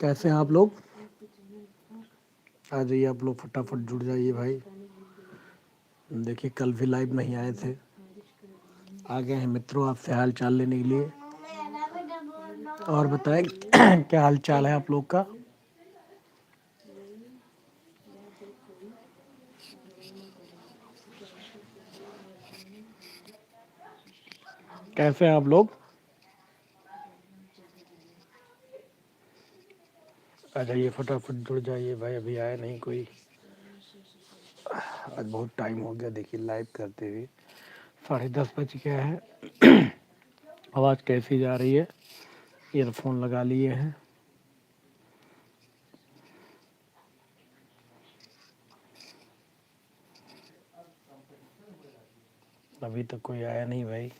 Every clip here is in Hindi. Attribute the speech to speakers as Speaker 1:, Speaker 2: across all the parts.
Speaker 1: कैसे हैं आप लोग? आ जाइए आप लोग, फटाफट जुड़ जाइए भाई। देखिए कल भी लाइव नहीं आए थे, आ गए हैं मित्रों आपसे हाल चाल लेने के लिए। और बताएं क्या हाल चाल है आप लोग का? कैसे हैं आप लोग? आ जाइए फटाफट जुड़ जाइए भाई, अभी आया नहीं कोई। आज बहुत टाइम हो गया देखिए लाइव करते हुए, 10:30 बज गया है। आवाज़ कैसी जा रही है? ईयरफोन लगा लिए हैं। अभी तक कोई आया नहीं भाई।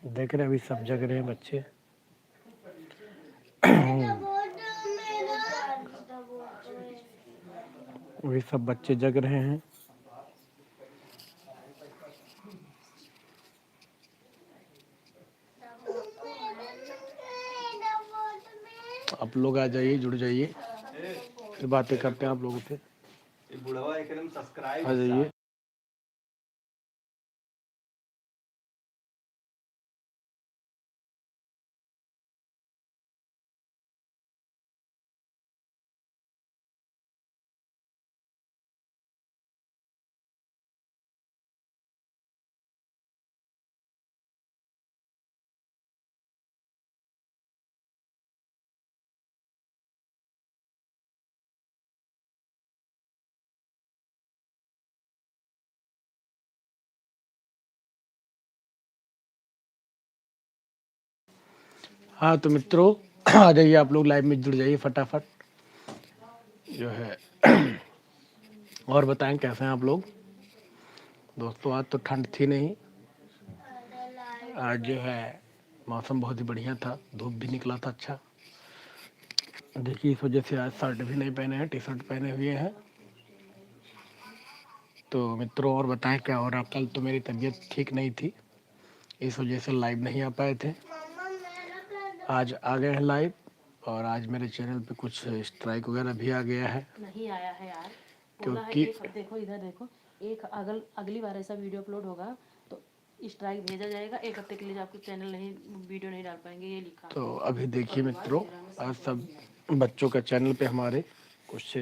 Speaker 1: देख रहे अभी सब जग रहे हैं बच्चे। अभी सब बच्चे जग रहे हैं। आप लोग आ जाइए, जुड़ जाइए, फिर बातें करते हैं आप लोगों से। आ जाइए। हाँ तो मित्रों आ जाइए आप लोग, लाइव में जुड़ जाइए फटाफट जो है। और बताएं कैसे हैं आप लोग? दोस्तों आज तो ठंड थी नहीं, आज जो है मौसम बहुत ही बढ़िया था, धूप भी निकला था अच्छा। देखिए इस वजह से आज शर्ट भी नहीं पहने हैं, टी शर्ट पहने हुए हैं। तो मित्रों और बताएं क्या हो रहा? कल तो मेरी तबीयत ठीक नहीं थी, इस वजह से लाइव नहीं आ पाए थे। आज आ गए हैं लाइव, और आज मेरे चैनल पे कुछ स्ट्राइक वगैरह भी आ गया है। नहीं आया है यार, क्योंकि देखो इधर देखो, एक अगली बार ऐसा वीडियो अपलोड होगा तो स्ट्राइक भेजा जाएगा, एक हफ्ते के लिए आपके चैनल नहीं वीडियो नहीं डाल पाएंगे, ये लिखा। तो अभी देखिए मित्रों, आज सब बच्चों का चैनल पे हमारे कुछ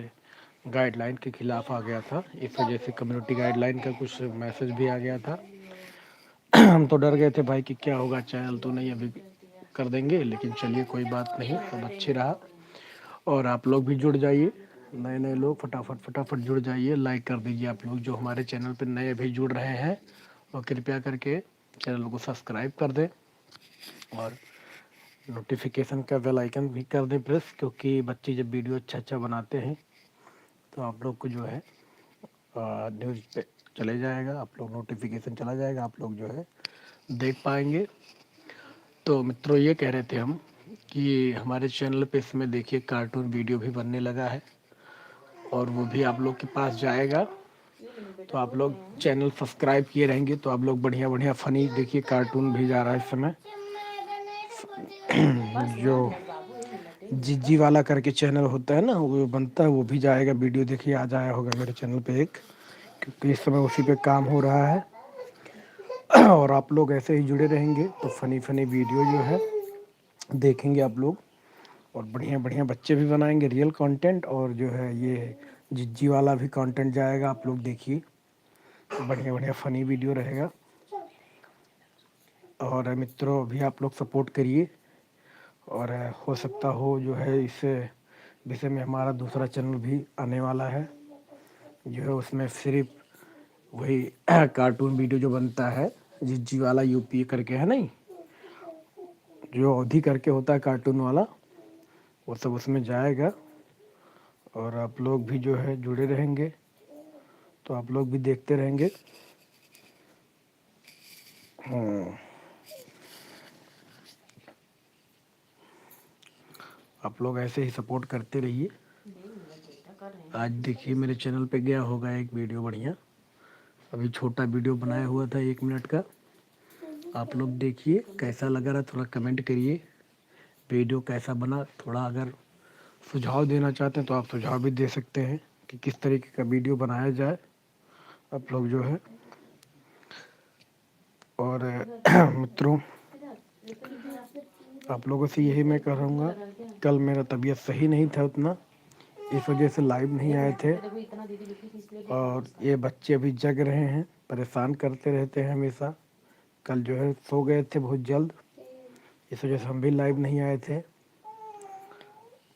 Speaker 1: गाइडलाइन के खिलाफ आ गया था, इस वजह से कम्युनिटी गाइडलाइन का कुछ मैसेज भी आ गया था। हम तो डर गए थे भाई कि क्या होगा, चैनल तो नहीं अभी कर देंगे, लेकिन चलिए कोई बात नहीं, सब अच्छे रहा। और आप लोग भी जुड़ जाइए, नए नए लोग फटाफट जुड़ जाइए, लाइक कर दीजिए। आप लोग जो हमारे चैनल पर नए भी जुड़ रहे हैं वो कृपया करके चैनल को सब्सक्राइब कर दें, और नोटिफिकेशन का बेल आइकन भी कर दें प्रेस, क्योंकि बच्चे जब वीडियो अच्छा बनाते हैं तो आप लोग को जो है न्यूज़ पे चले जाएगा, आप लोग नोटिफिकेशन चला जाएगा, आप लोग जो है देख पाएंगे। तो मित्रों ये कह रहे थे हम कि हमारे चैनल पे इसमें देखिए कार्टून वीडियो भी बनने लगा है, और वो भी आप लोग के पास जाएगा। तो आप लोग चैनल सब्सक्राइब किए रहेंगे तो आप लोग बढ़िया बढ़िया फनी देखिए कार्टून भी जा रहा है इस समय। जो जिज्जी वाला करके चैनल होता है ना, वो बनता है, वो भी जाएगा वीडियो, देखिए आज आया होगा मेरे चैनल पे एक, क्योंकि इस समय उसी पे काम हो रहा है। और आप लोग ऐसे ही जुड़े रहेंगे तो फनी वीडियो जो है देखेंगे आप लोग, और बढ़िया बढ़िया बच्चे भी बनाएंगे रियल कंटेंट, और जो है ये जिज्जी वाला भी कंटेंट जाएगा, आप लोग देखिए बढ़िया बढ़िया फनी वीडियो रहेगा। और मित्रों भी आप लोग सपोर्ट करिए, और हो सकता हो जो है इस विषय में हमारा दूसरा चैनल भी आने वाला है, जो है उसमें सिर्फ वही कार्टून वीडियो जो बनता है जिज्जी वाला यूपी करके है नहीं, जो अवधि करके होता है कार्टून वाला, वो सब उसमें जाएगा। और आप लोग भी जो है जुड़े रहेंगे तो आप लोग भी देखते रहेंगे। आप लोग ऐसे ही सपोर्ट करते रहिए। आज देखिए मेरे चैनल पे गया होगा एक वीडियो बढ़िया, अभी छोटा वीडियो बनाया हुआ था 1 मिनट का, आप लोग देखिए कैसा लगा रहा, थोड़ा कमेंट करिए। वीडियो कैसा बना। थोड़ा अगर सुझाव देना चाहते हैं तो आप सुझाव भी दे सकते हैं कि किस तरीके का वीडियो बनाया जाए आप लोग जो है। और मित्रों, आप लोगों से यही मैं कहूँगा, कल मेरा तबीयत सही नहीं था उतना, इस वजह से लाइव नहीं आए थे। और ये बच्चे अभी जग रहे हैं, परेशान करते रहते हैं हमेशा। कल जो है सो गए थे बहुत जल्द, इस वजह से हम भी लाइव नहीं आए थे।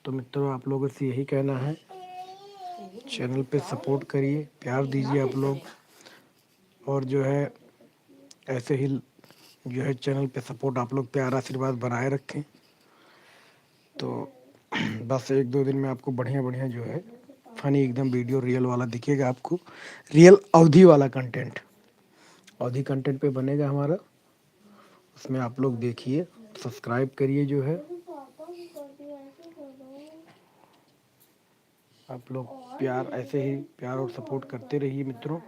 Speaker 1: तो मित्रों, आप लोगों से यही कहना है, चैनल पे सपोर्ट करिए, प्यार दीजिए आप लोग। और जो है ऐसे ही जो है चैनल पे सपोर्ट आप लोग प्यार आशीर्वाद बनाए रखें। तो बस 1-2 दिन में आपको बढ़िया बढ़िया जो है फनी एकदम वीडियो रियल वाला दिखेगा आपको। रियल अवधि वाला कंटेंट, अवधि कंटेंट पे बनेगा हमारा, उसमें आप लोग देखिए, सब्सक्राइब करिए। जो है आप लोग प्यार, ऐसे ही प्यार और सपोर्ट करते रहिए मित्रों।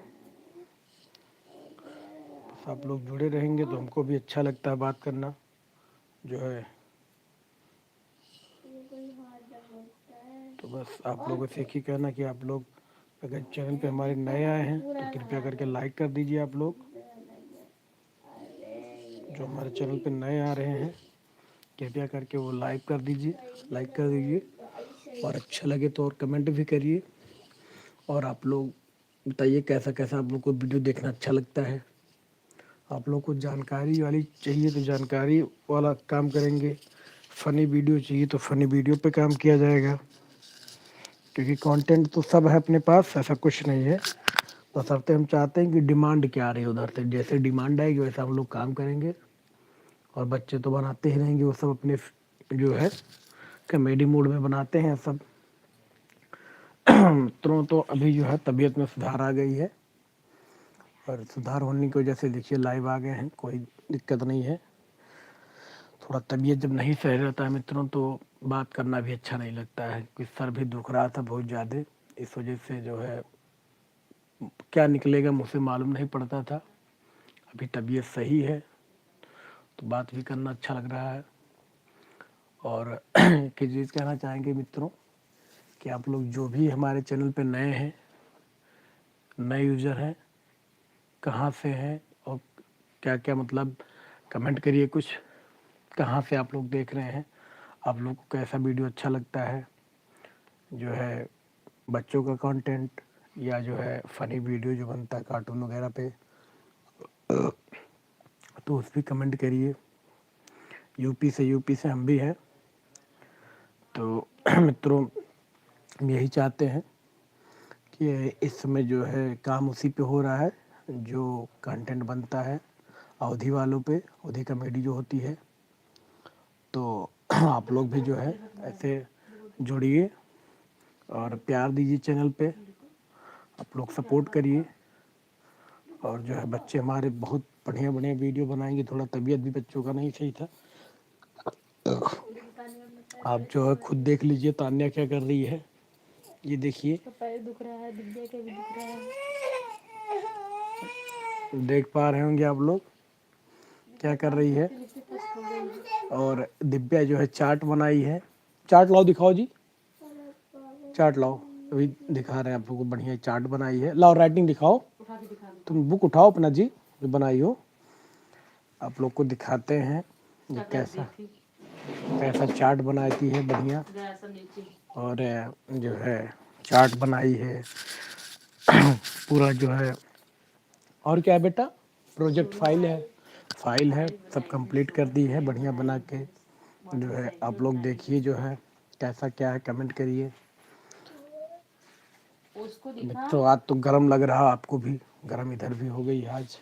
Speaker 1: बस आप लोग जुड़े रहेंगे तो हमको भी अच्छा लगता है बात करना जो है। तो बस आप लोगों से एक ही कहना कि आप लोग अगर चैनल पे हमारे नए आए हैं तो कृपया करके लाइक कर दीजिए। आप लोग जो हमारे चैनल पे नए आ रहे हैं कृपया करके वो लाइक कर दीजिए। और अच्छा लगे तो और कमेंट भी करिए। और आप लोग बताइए कैसा कैसा आप लोग को वीडियो देखना अच्छा लगता है। आप लोग को जानकारी वाली चाहिए तो जानकारी वाला काम करेंगे, फ़नी वीडियो चाहिए तो फ़नी वीडियो पे काम किया जाएगा। क्योंकि कंटेंट तो सब है अपने पास, ऐसा कुछ नहीं है। बस अब हम चाहते हैं कि डिमांड क्या आ रही है उधर से, जैसे डिमांड आएगी वैसा हम लोग काम करेंगे। और बच्चे तो बनाते ही रहेंगे, वो सब अपने जो है कॉमेडी मूड में बनाते हैं सब। मित्रों, तो अभी जो है तबीयत में सुधार आ गई है, और सुधार होने की वजह से देखिए लाइव आ गए हैं, कोई दिक्कत नहीं है। थोड़ा तबीयत जब नहीं सही रहता है मित्रों तो बात करना भी अच्छा नहीं लगता है, कि सर भी दुख रहा था बहुत ज़्यादा, इस वजह से जो है क्या निकलेगा मुझ से मालूम नहीं पड़ता था। अभी तबीयत सही है तो बात भी करना अच्छा लग रहा है। और एक चीज़ कहना चाहेंगे मित्रों कि आप लोग जो भी हमारे चैनल पे नए हैं, नए यूज़र हैं, कहाँ से हैं और क्या क्या मतलब कमेंट करिए कुछ, कहाँ से आप लोग देख रहे हैं, आप लोग को कैसा वीडियो अच्छा लगता है, जो है बच्चों का कंटेंट या जो है फ़नी वीडियो जो बनता है कार्टून वगैरह पे, तो उस भी कमेंट करिए। यूपी से हम भी हैं। तो मित्रों, हम यही चाहते हैं कि इस समय जो है काम उसी पे हो रहा है जो कंटेंट बनता है अवधि वालों पे, अवधि कॉमेडी जो होती है। तो आप लोग भी जो है ऐसे जुड़िए और प्यार दीजिए चैनल पे, आप लोग सपोर्ट करिए। और जो है बच्चे हमारे बहुत बढ़िया बढ़िया वीडियो बनाएंगे। थोड़ा तबीयत भी बच्चों का नहीं सही था, आप जो है खुद देख लीजिए तान्या क्या कर रही है। ये देखिए,
Speaker 2: तो पैर दुख रहा है, दिव्या का भी दुख रहा है।
Speaker 1: देख पा रहे होंगे आप लोग क्या कर रही है। और दिव्या जो है चाट बनाई है। चाट लाओ दिखाओ जी, चाट लाओ, अभी दिखा रहे हैं आप लोगों को। बढ़िया चाट बनाई है, लाओ राइटिंग दिखाओ, तुम बुक उठाओ अपना जी जो बनाई हो, आप लोग को दिखाते हैं ये कैसा कैसा चाट बनाती है बढ़िया। और जो है चाट बनाई है पूरा जो है। और क्या है बेटा, प्रोजेक्ट फाइल है सब कंप्लीट कर दी है बढ़िया बना के। जो है आप लोग देखिए जो है कैसा क्या है, कमेंट करिए। तो आज तो गर्म लग रहा, आपको भी गर्म इधर भी हो गई आज।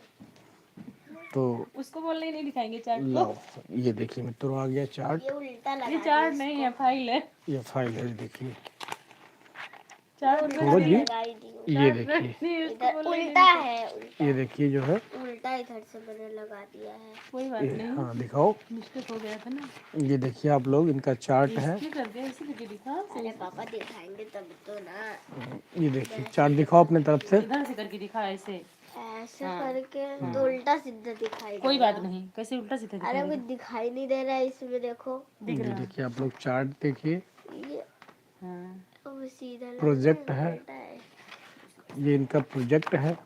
Speaker 1: तो
Speaker 2: उसको बोलने नहीं दिखाएंगे चार्ट को।
Speaker 1: लाओ ये देखिए मित्रों, आ गया चार्ट।
Speaker 2: ये चार्ट नहीं है, फाइल है।
Speaker 1: ये फाइल है, देखिए
Speaker 2: चार्ट
Speaker 1: छोड़ो जी। ये
Speaker 2: चार्ट
Speaker 1: देखिए,
Speaker 3: उल्टा है,
Speaker 1: ये देखिए जो है
Speaker 3: उल्टा इधर से मैंने लगा दिया है।
Speaker 2: कोई बात नहीं,
Speaker 1: हाँ दिखाओ।
Speaker 2: मिस्टेक हो गया था ना।
Speaker 1: ये देखिए आप लोग, इनका चार्ट है।
Speaker 2: इसलिए कर दिया, इसी करके दिखा।
Speaker 3: अरे पापा दिखाएंगे तब तो ना।
Speaker 1: ये देखिए चार्ट दिखाओ अपने तरफ से।
Speaker 2: इधर से करके दिखा ऐसे।
Speaker 3: ऐसे
Speaker 2: हाँ।
Speaker 3: करके तो उल्टा सीधा दिखाई
Speaker 2: कोई
Speaker 3: दे
Speaker 2: बात
Speaker 3: रहा।
Speaker 2: नहीं, कैसे उल्टा सीधा
Speaker 3: अरे
Speaker 2: दिखाई
Speaker 3: कुछ दिखाई नहीं दे रहा है इसमें, देखो
Speaker 2: दिख
Speaker 1: ये
Speaker 2: रहा है।
Speaker 1: देखिए आप लोग चार्ट देखिए,
Speaker 3: ये
Speaker 2: हाँ।
Speaker 3: अब सीधा लग
Speaker 1: प्रोजेक्ट
Speaker 3: रहा
Speaker 1: है,
Speaker 3: उल्टा है।
Speaker 1: ये इनका प्रोजेक्ट है।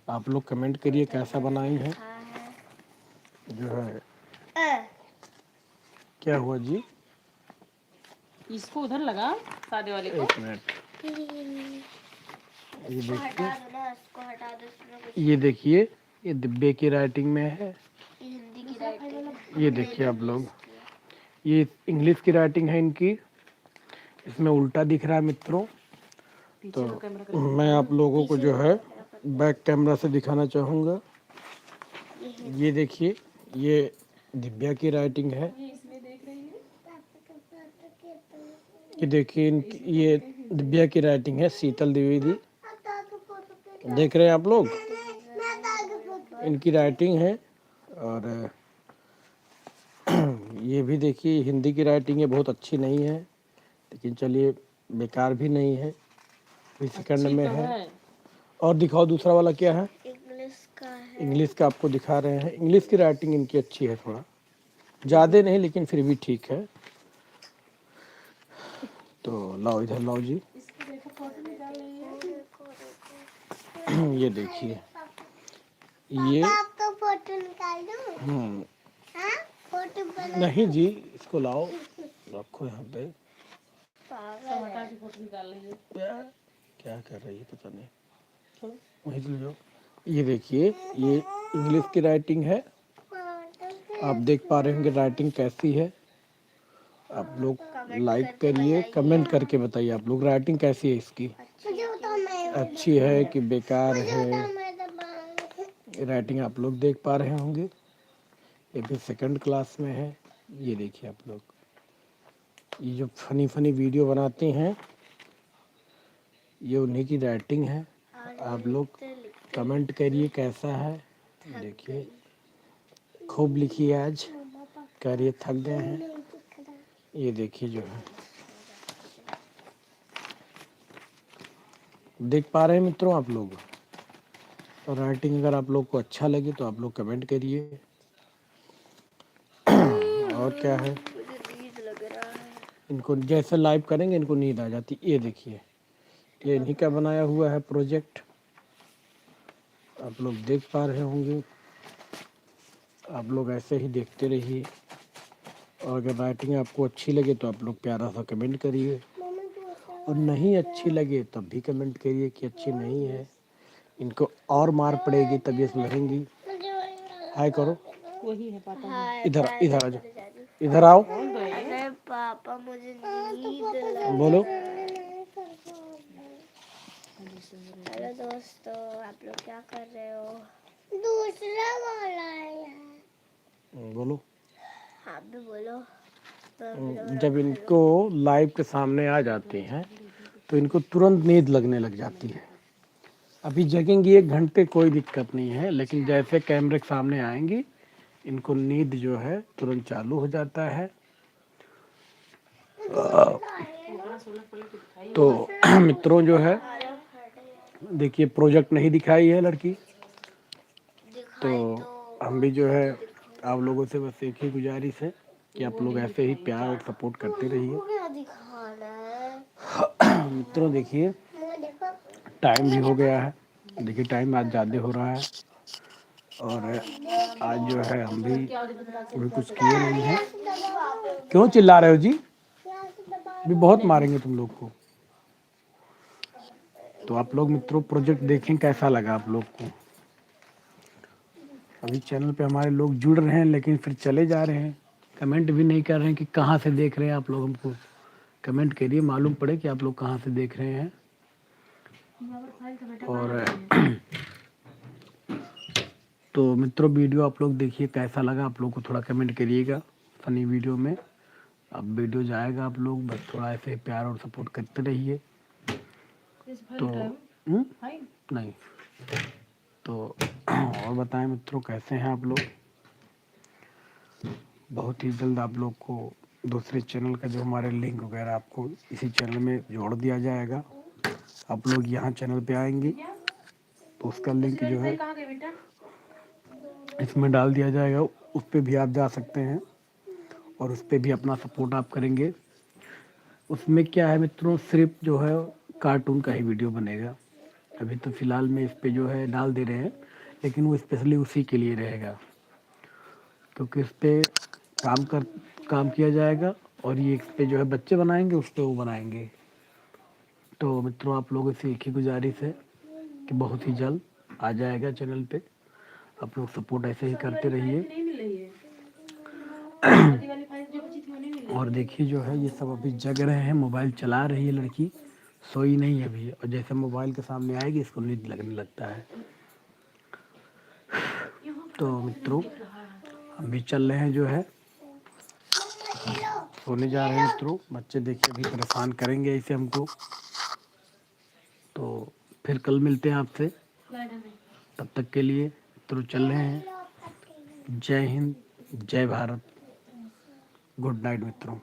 Speaker 1: आप लोग कमेंट करिए कैसा बनाई है।
Speaker 3: हाँ है।
Speaker 1: जो है
Speaker 3: अ,
Speaker 1: क्या हुआ जी,
Speaker 2: इसको उधर लगा, सादे वाले को।
Speaker 1: एक मिनट, ये
Speaker 3: इसको
Speaker 1: देखिए,
Speaker 3: हटा दो ना, इसको हटा दो, इसमें कुछ
Speaker 1: ये देखिए, ये दिब्बे की राइटिंग में है।
Speaker 3: ये हिंदी की राइटिंग है।
Speaker 1: ये देखिए आप लोग, ये इंग्लिश की राइटिंग है इनकी, इसमें उल्टा दिख रहा है मित्रों।
Speaker 2: पीछे
Speaker 1: तो
Speaker 2: का कैमरा कर।
Speaker 1: मैं आप लोगों को जो है बैक कैमरा से दिखाना चाहूँगा। ये देखिए, ये दिव्या की राइटिंग है। ये देखिए ये दिव्या की राइटिंग है, शीतल द्विवेदी, देख रहे हैं आप लोग, इनकी राइटिंग है। और ये भी देखिए हिंदी की राइटिंग है, बहुत अच्छी नहीं है, लेकिन चलिए बेकार भी नहीं है, सेकंड में है। और दिखाओ दूसरा वाला क्या है,
Speaker 3: इंग्लिश का है।
Speaker 1: इंग्लिश का आपको दिखा रहे हैं। इंग्लिश की राइटिंग इनकी अच्छी है, थोड़ा ज़्यादा नहीं लेकिन फिर भी ठीक है। तो लाओ इधर लाओ जी। ये देखिए, ये
Speaker 3: आपका फोटो निकाल दूं? फोटो बना
Speaker 1: नहीं जी, इसको लाओ रखो यहाँ पे।
Speaker 2: टमाटर की फोटो निकाल लीजिए।
Speaker 1: क्या कर रही है पता नहीं, चलो वहीं चले जाओ। ये देखिए, ये इंग्लिश की राइटिंग है, आप देख पा रहे होंगे राइटिंग कैसी है। आप लोग लाइक करिए, कमेंट करके बताइए आप लोग राइटिंग कैसी है इसकी, अच्छी है कि बेकार है। राइटिंग आप लोग देख पा रहे होंगे, ये भी सेकंड क्लास में है। ये देखिए आप लोग, ये जो फनी फनी वीडियो बनाते हैं, ये उन्हीं की राइटिंग है। आप लोग कमेंट करिए कैसा है। देखिए खूब लिखी है आज, कह रही है थक गए हैं। ये देखिए जो है, देख पा रहे हैं मित्रों आप लोग। और राइटिंग अगर आप लोग को अच्छा लगे तो आप लोग कमेंट करिए। और क्या है,
Speaker 3: मुझे नींद लग रहा है।
Speaker 1: इनको जैसे लाइव करेंगे इनको नींद आ जाती। ये देखिए, ये इन्हीं का बनाया हुआ है प्रोजेक्ट, आप लोग देख पा रहे होंगे। आप लोग ऐसे ही देखते रहिए, और अगर राइटिंग आपको अच्छी लगे तो आप लोग प्यारा सा कमेंट करिए, और नहीं अच्छी लगे तब भी कमेंट करिए कि अच्छी नहीं है। इनको और मार पड़ेगी तब ये सुधरेंगी। हाय करो,
Speaker 2: वही है पापा।
Speaker 3: हाँ,
Speaker 1: इधर इधर आ जाओ,
Speaker 3: जादू।
Speaker 1: इधर आओ,
Speaker 3: अरे पापा मुझे नींद लग
Speaker 1: बोलो।
Speaker 3: हेलो दोस्तों, आप लोग क्या कर रहे हो? दूसरा वाला है।
Speaker 1: बोलो।
Speaker 3: आप भी बोलो।
Speaker 1: जब इनको लाइव के सामने आ जाते हैं तो इनको तुरंत नींद लगने लग जाती है। अभी जगेंगी 1 घंटे कोई दिक्कत नहीं है, लेकिन जैसे कैमरे के सामने आएंगी इनको नींद जो है तुरंत चालू हो जाता है। तो मित्रों जो है, देखिए प्रोजेक्ट नहीं दिखाई है लड़की, तो हम भी जो है आप लोगों से बस एक ही गुजारिश है कि आप लोग ऐसे ही प्यार और सपोर्ट करते रहिए। मित्रों देखिए टाइम भी हो गया है, देखिए टाइम आज ज़्यादा हो रहा है, और आज जो है हम भी अभी कुछ किए नहीं हैं। क्यों चिल्ला रहे हो जी, भी बहुत मारेंगे तुम लोग को। तो आप लोग मित्रों प्रोजेक्ट देखें कैसा लगा आप लोग को। अभी चैनल पे हमारे लोग जुड़ रहे हैं लेकिन फिर चले जा रहे हैं, कमेंट भी नहीं कर रहे हैं कि कहाँ से देख रहे हैं आप लोग। हमको कमेंट करिए, मालूम पड़े कि आप लोग कहाँ से देख रहे हैं। और तो मित्रों वीडियो आप लोग देखिए कैसा लगा, आप लोग को थोड़ा कमेंट करिएगा फनी वीडियो में। अब वीडियो जाएगा, आप लोग बस थोड़ा ऐसे प्यार और सपोर्ट करते रहिए। तो नहीं तो और बताएं मित्रों कैसे हैं आप लोग। बहुत ही जल्द आप लोग को दूसरे चैनल का जो हमारे लिंक वगैरह आपको इसी चैनल में जोड़ दिया जाएगा। आप लोग यहाँ चैनल पे आएंगे तो उसका लिंक जो है
Speaker 2: कहाँ गए बेटा?
Speaker 1: इसमें डाल दिया जाएगा, उस पर भी आप जा सकते हैं और उस पर भी अपना सपोर्ट आप करेंगे। उसमें क्या है मित्रों, सिर्फ जो है कार्टून का ही वीडियो बनेगा। अभी तो फ़िलहाल में इस पे जो है डाल दे रहे हैं, लेकिन वो स्पेशली उसी के लिए रहेगा, क्योंकि इस पे काम किया जाएगा और ये इस पे जो है बच्चे बनाएंगे, उस पे वो बनाएंगे। तो मित्रों, आप लोगों से एक ही गुजारिश है कि बहुत ही जल्द आ जाएगा चैनल पे। आप लोग सपोर्ट ऐसे ही करते रहिए।
Speaker 2: नहीं मिल रही है। शादी वाली फाइल जो बची थी वो नहीं मिल रही।
Speaker 1: और देखिए जो है ये सब अभी जग रहे हैं, मोबाइल चला रही है लड़की, सोई नहीं है अभी, और जैसे मोबाइल के सामने आएगी इसको नींद लगने लगता है। तो मित्रों, हम भी चल रहे हैं जो है, सोने जा रहे हैं मित्रों। बच्चे देखिए अभी परेशान करेंगे ऐसे हमको। तो फिर कल मिलते हैं आपसे, तब तक के लिए मित्रों चल रहे हैं। जय हिंद, जय भारत, गुड नाइट मित्रों।